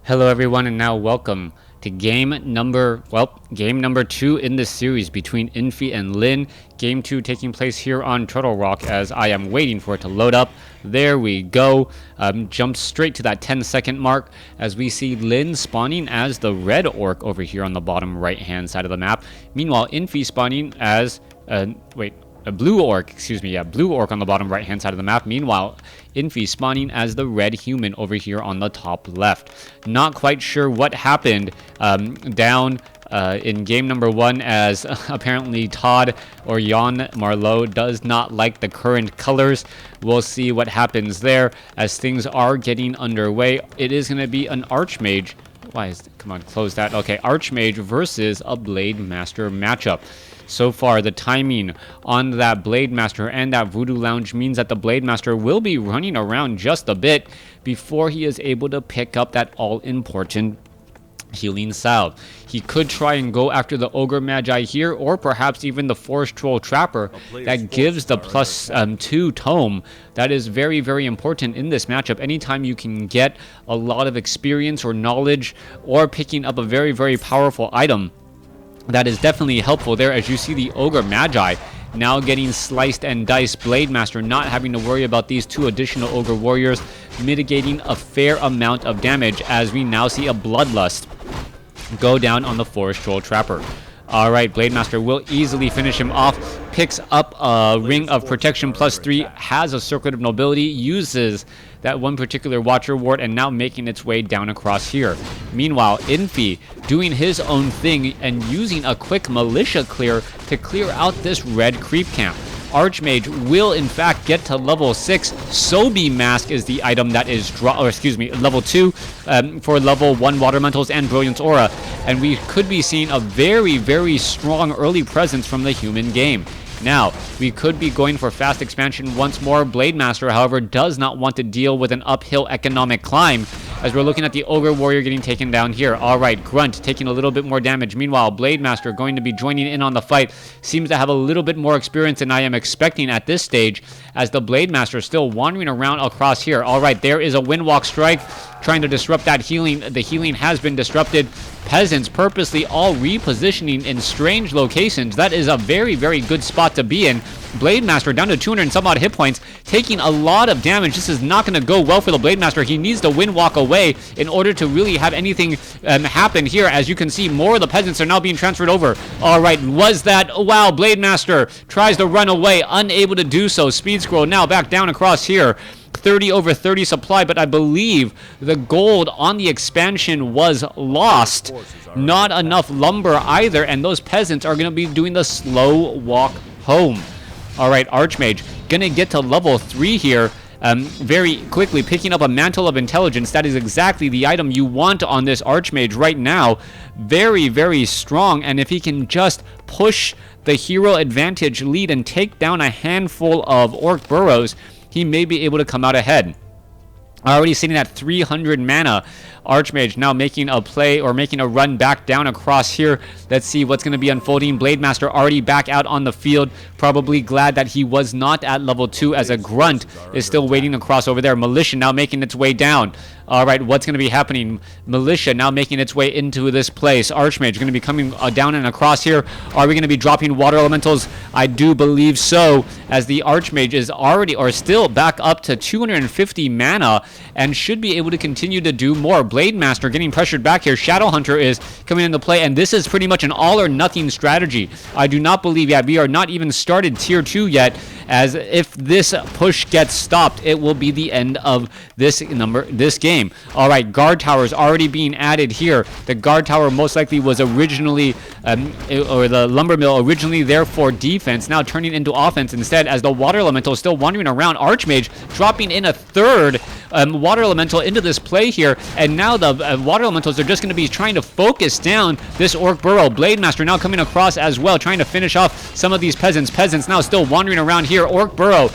Hello everyone, and now welcome to game number 2 in this series between Infi and Lin. Game 2 taking place here on Turtle Rock as I am waiting for it to load up. There we go. Jump straight to that 10-second mark as we see Lin spawning as the red orc over here on the bottom right-hand side of the map. Meanwhile, Infi spawning as... a blue orc, blue orc on the bottom right-hand side of the map. Meanwhile, Infi spawning as the red human over here on the top left. Not quite sure what happened down in game number 1 as apparently Todd or Jan Marlowe does not like the current colors. We'll see what happens there as things are getting underway. It is going to be an Archmage. Come on, close that. Okay, Archmage versus a Blade Master matchup. So far, the timing on that Blade Master and that Voodoo Lounge means that the Blade Master will be running around just a bit before he is able to pick up that all-important healing salve. He could try and go after the Ogre Magi here, or perhaps even the Forest Troll Trapper that gives the +2 tome. That is very, very important in this matchup. Anytime you can get a lot of experience or knowledge or picking up a very, very powerful item, that is definitely helpful there, as you see the Ogre Magi now getting sliced and diced. Blade Master not having to worry about these 2 additional Ogre Warriors, mitigating a fair amount of damage as we now see a Bloodlust go down on the Forest Troll Trapper. Alright, Blade Master will easily finish him off, picks up a Ring of Protection +3, has a Circlet of Nobility, uses that one particular Watcher Ward, and now making its way down across here. Meanwhile, Infi doing his own thing and using a quick Militia clear to clear out this red creep camp. Archmage will in fact get to level 6. Sobi Mask is the item that is level 2 for level 1 Watermentals and Brilliance Aura, and we could be seeing a very, very strong early presence from the human game. Now, we could be going for fast expansion once more. Blade Master, however, does not want to deal with an uphill economic climb, as we're looking at the Ogre Warrior getting taken down here. Alright, Grunt taking a little bit more damage. Meanwhile, Blade Master going to be joining in on the fight. Seems to have a little bit more experience than I am expecting at this stage, as the Blade Master still wandering around across here. Alright, there is a Windwalk Strike trying to disrupt that healing. The healing has been disrupted. Peasants purposely all repositioning in strange locations. That is a very, very good spot to be in. Blade Master down to 200 and some odd hit points, taking a lot of damage. This is not going to go well for the Blade Master. He needs to Windwalk away in order to really have anything happen here. As you can see, more of the peasants are now being transferred over. Alright, was that... Wow, Blade Master tries to run away, unable to do so. Speed Scroll now back down across here. 30 over 30 supply, but I believe the gold on the expansion was lost. Not enough lumber either, and those peasants are going to be doing the slow walk home. Alright, Archmage gonna get to level 3 here very quickly, picking up a Mantle of Intelligence. That is exactly the item you want on this Archmage right now. Very, very strong, and if he can just push the hero advantage lead and take down a handful of Orc Burrows, he may be able to come out ahead. Already sitting at 300 mana. Archmage now making a play, or making a run back down across here. Let's see what's going to be unfolding. Blade Master already back out on the field. Probably glad that he was not at level 2, as a Grunt is still waiting across over there. Militia now making its way down. Alright, what's going to be happening? Militia now making its way into this place. Archmage going to be coming down and across here. Are we going to be dropping Water Elementals? I do believe so, as the Archmage is already, or still, back up to 250 mana and should be able to continue to do more. Blade Master getting pressured back here. Shadowhunter is coming into play, and this is pretty much an all or nothing strategy. I do not believe yet. We are not even started tier 2 yet, as if this push gets stopped, it will be the end of this game. Alright, guard towers already being added here. The guard tower most likely was originally, or the lumber mill originally there for defense, now turning into offense instead, as the Water Elemental is still wandering around. Archmage dropping in a third Water Elemental into this play here, and now the Water Elementals are just going to be trying to focus down this Orc Burrow. Blade Master now coming across as well, trying to finish off some of these peasants. Peasants now still wandering around here. Orc Burrow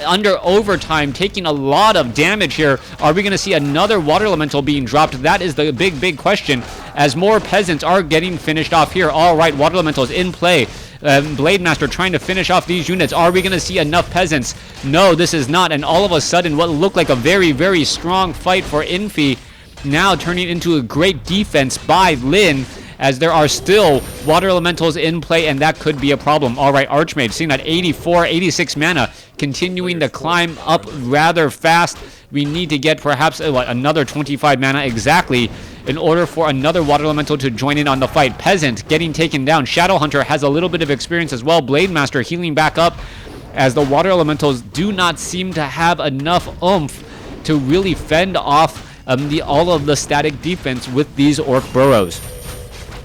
under overtime, taking a lot of damage here. Are we going to see another Water Elemental being dropped? That is the big question, as more peasants are getting finished off here. Alright, Water Elementals in play. Blade Master trying to finish off these units. Are we going to see enough peasants? No, this is not. And all of a sudden, what looked like a very, very strong fight for Infi now turning into a great defense by Lin, as there are still water elementals in play, and that could be a problem. All right, Archmage seeing that 84, 86 mana, continuing to climb up rather fast. We need to get perhaps another 25 mana exactly in order for another water elemental to join in on the fight. Peasant getting taken down. Shadowhunter has a little bit of experience as well. Blade Master healing back up, as the water elementals do not seem to have enough oomph to really fend off all of the static defense with these orc burrows.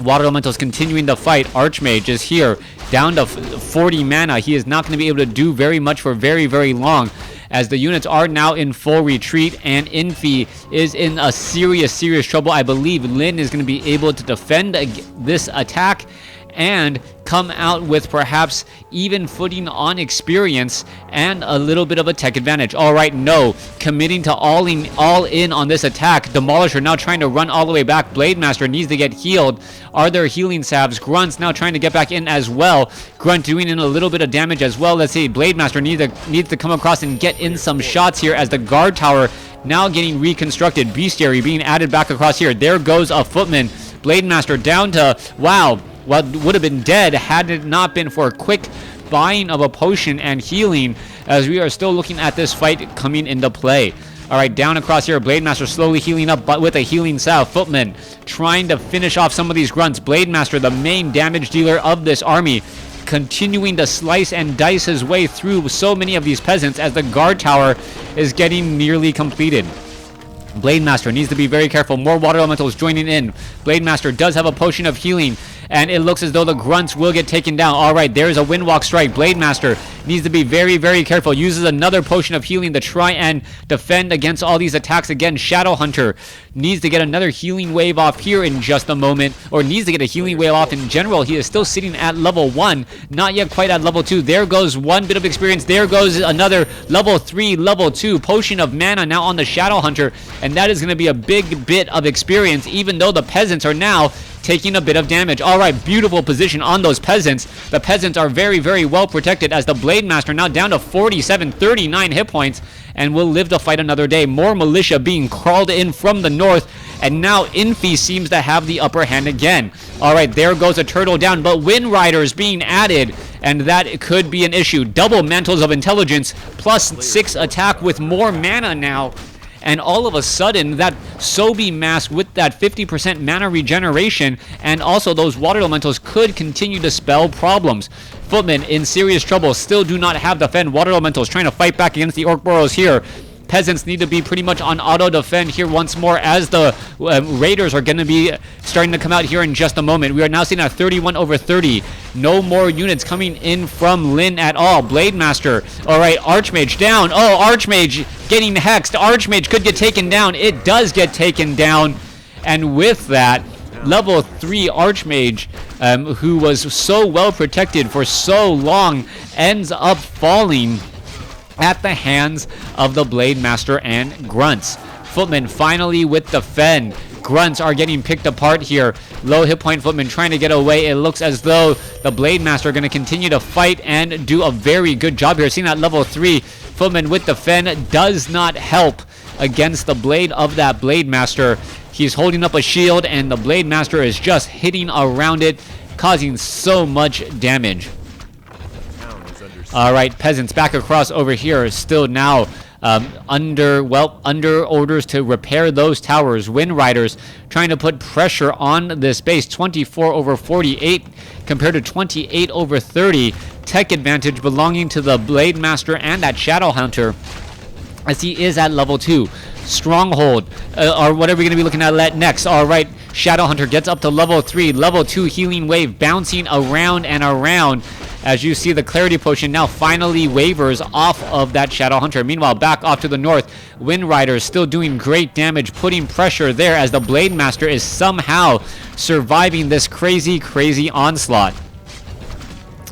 Water elementals continuing to fight. Archmage is here, down to 40 mana. He is not going to be able to do very much for very, very long, as the units are now in full retreat, and Infi is in a serious trouble. I believe Lin is going to be able to defend this attack and come out with perhaps even footing on experience and a little bit of a tech advantage. All right, no, committing to all in on this attack. Demolisher now trying to run all the way back. Blade Master needs to get healed. Are there healing salves? Grunt's now trying to get back in as well. Grunt doing in a little bit of damage as well. Let's see, Blade Master needs to come across and get in some shots here, as the guard tower now getting reconstructed. Bestiary being added back across here. There goes a footman. Blade Master down to, wow, what would have been dead had it not been for a quick buying of a potion and healing, as we are still looking at this fight coming into play. All right, down across here, Blade Master slowly healing up, but with a healing salve. Footman trying to finish off some of these grunts. Blade Master, the main damage dealer of this army, continuing to slice and dice his way through so many of these peasants, as the guard tower is getting nearly completed. Blade Master needs to be very careful. More water elementals joining in. Blade Master does have a potion of healing, and it looks as though the grunts will get taken down. All right, there's a Windwalk strike. Blade Master needs to be very careful. Uses another potion of healing to try and defend against all these attacks again. Shadowhunter needs to get another healing wave off here in just a moment, or needs to get a healing wave off in general. He is still sitting at level 1, not yet quite at level 2. There goes one bit of experience. There goes another level 3, level 2 potion of mana now on the Shadowhunter, and that is going to be a big bit of experience, even though the peasants are now taking a bit of damage. All right, beautiful position on those peasants. The peasants are very well protected, as the Blade Master now down to 47, 39 hit points, and will live to fight another day. More militia being crawled in from the north, and now Infi seems to have the upper hand again. All right, there goes a turtle down, but Wind Riders being added, and that could be an issue. Double Mantles of Intelligence, plus 6 attack with more mana now. And all of a sudden, that Sobi mask with that 50% mana regeneration, and also those water elementals, could continue to spell problems. Footmen in serious trouble, still do not have defend. Water elementals trying to fight back against the orc burrows here. Peasants need to be pretty much on auto defend here once more, as the raiders are going to be starting to come out here in just a moment. We are now seeing a 31/30. No more units coming in from Lin at all. Blade Master. All right, Archmage down. Oh, Archmage getting hexed. Archmage could get taken down. It does get taken down. And with that, level 3 Archmage, who was so well protected for so long, ends up falling at the hands of the Blade Master and Grunts. Footmen finally with defend. Grunts are getting picked apart here. Low hit point Footmen trying to get away. It looks as though the Blade Master are going to continue to fight and do a very good job here. Seeing that level 3 Footmen with defend does not help against the blade of that Blade Master. He's holding up a shield, and the Blade Master is just hitting around it, causing so much damage. All right, peasants back across over here, still now under orders to repair those towers. Wind Riders trying to put pressure on this base. 24/48 compared to 28/30. Tech advantage belonging to the Blade Master and that Shadowhunter, as he is at level 2. Stronghold, or what are we going to be looking at next? All right, Shadowhunter gets up to level 3. Level 2 healing wave bouncing around and around, as you see the Clarity Potion now finally wavers off of that Shadowhunter. Meanwhile, back off to the north, Wind Riders still doing great damage, putting pressure there, as the Blade Master is somehow surviving this crazy onslaught.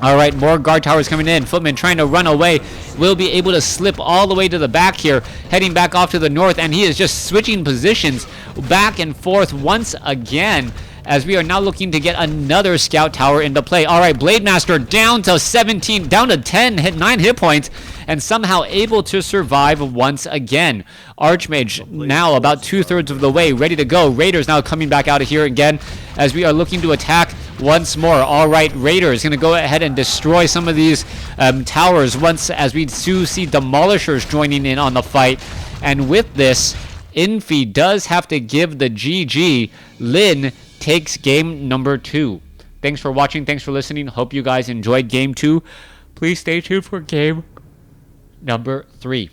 All right, more guard towers coming in. Footman trying to run away. Will be able to slip all the way to the back here, heading back off to the north, and he is just switching positions back and forth once again, as we are now looking to get another scout tower into play. All right, Blade Master down to 17, down to 10, hit 9 hit points, and somehow able to survive once again. Archmage now about 2/3 of the way, ready to go. Raiders now coming back out of here again as we are looking to attack once more. All right, Raiders going to go ahead and destroy some of these towers once, as we do see Demolishers joining in on the fight. And with this, Infi does have to give the GG. Lin takes game number 2. Thanks for watching. Thanks for listening. Hope you guys enjoyed game 2. Please stay tuned for game number 3.